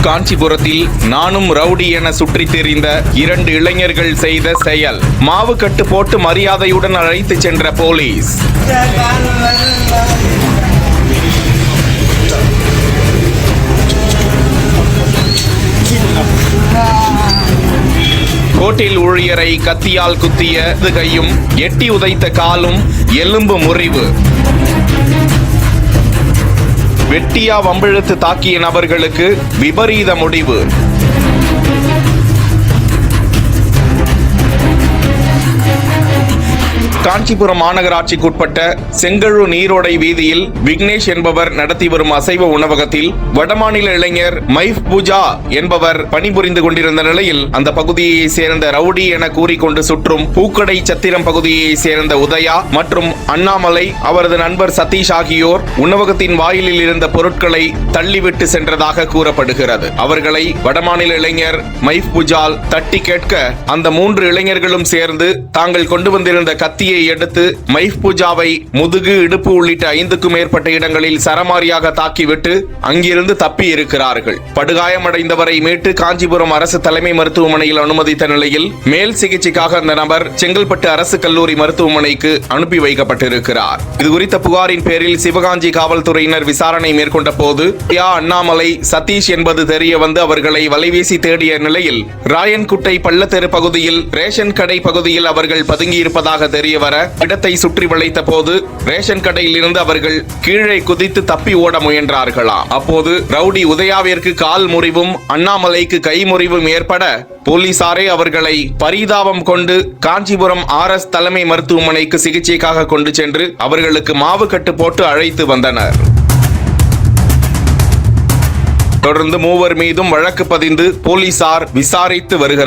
காஞ்சிபுரத்தில் நானும் ரவுடி என சுற்றித் திரிந்த 2 இளைஞர்கள் செய்த செயல். மாவு கட்டு போட்டு மரியாதையுடன் அழைத்து சென்ற போலீஸ். கோட்டில் ஊழியரை கத்தியால் குத்திய கையும், எட்டி உதைத்த காலும், எலும்பு முறிவு. வெட்டியா வம்பிழுத்து தாக்கிய நபர்களுக்கு விபரீத முடிவு. காஞ்சிபுரம் மாநகராட்சிக்குட்பட்ட செங்கழு நீரோடை வீதியில் விக்னேஷ் என்பவர் நடத்தி வரும் அசைவ உணவகத்தில் வடமாநில இளைஞர் மைஃப் பூஜா என்பவர் பணிபுரிந்து கொண்டிருந்த நிலையில் அந்த பகுதியை சேர்ந்த ரவுடி என கூறிக்கொண்டு சுற்றும் பூக்கடை சத்திரம் பகுதியை சேர்ந்த உதயா மற்றும் அண்ணாமலை, அவரது நண்பர் சதீஷ் ஆகியோர் உணவகத்தின் வாயிலில் இருந்த பொருட்களை தள்ளிவிட்டு சென்றதாக கூறப்படுகிறது. அவர்களை வடமாநில இளைஞர் மைஃப் பூஜால் தட்டி கேட்க அந்த 3 இளைஞர்களும் சேர்ந்து தாங்கள் கொண்டு வந்திருந்த கத்தியை எடுத்து மைஃப் பூஜாவை முதுகு, இடுப்பு உள்ளிட்ட 5க்கும் மேற்பட்ட இடங்களில் சரமாரியாக தாக்கிவிட்டு அங்கிருந்து தப்பி இருக்கிறார்கள். படுகாயமடைந்தவரை மீட்டு காஞ்சிபுரம் அரசு தலைமை மருத்துவமனையில் அனுமதித்த நிலையில் மேல் சிகிச்சைக்காக அந்த நபர் செங்கல்பட்டு அரசு கல்லூரி மருத்துவமனைக்கு அனுப்பி வைக்கப்பட்டிருக்கிறார். இதுகுறித்த புகாரின் பேரில் சிவகாஞ்சி காவல்துறையினர் விசாரணை மேற்கொண்ட போது அண்ணாமலை, சதீஷ் என்பது தெரிய வந்து அவர்களை வலைவீசி தேடிய நிலையில் ராயன்குட்டை பள்ளத்தெரு பகுதியில் ரேஷன் கடை பகுதியில் அவர்கள் பதுங்கியிருப்பதாக தெரிய வர இடத்தை சுற்றி வளைத்த போது ரேஷன் கடையில் இருந்து அவர்கள் கீழே குதித்து தப்பி ஓட முயன்றார்களாம். அப்போது ரவுடி உதயாவிற்கு கால் முறிவும் அண்ணாமலைக்கு கை முறிவும் ஏற்பட போலீசாரே அவர்களை பரிதாபம் கொண்டு காஞ்சிபுரம் RS தலைமை மருத்துவமனைக்கு சிகிச்சைக்காக கொண்டு சென்று அவர்களுக்கு மாவு கட்டு போட்டு அழைத்து வந்தனர். தொடர்ந்து 3 மீதும் வழக்கு பதிந்து போலீசார் விசாரித்து வருகிறார்.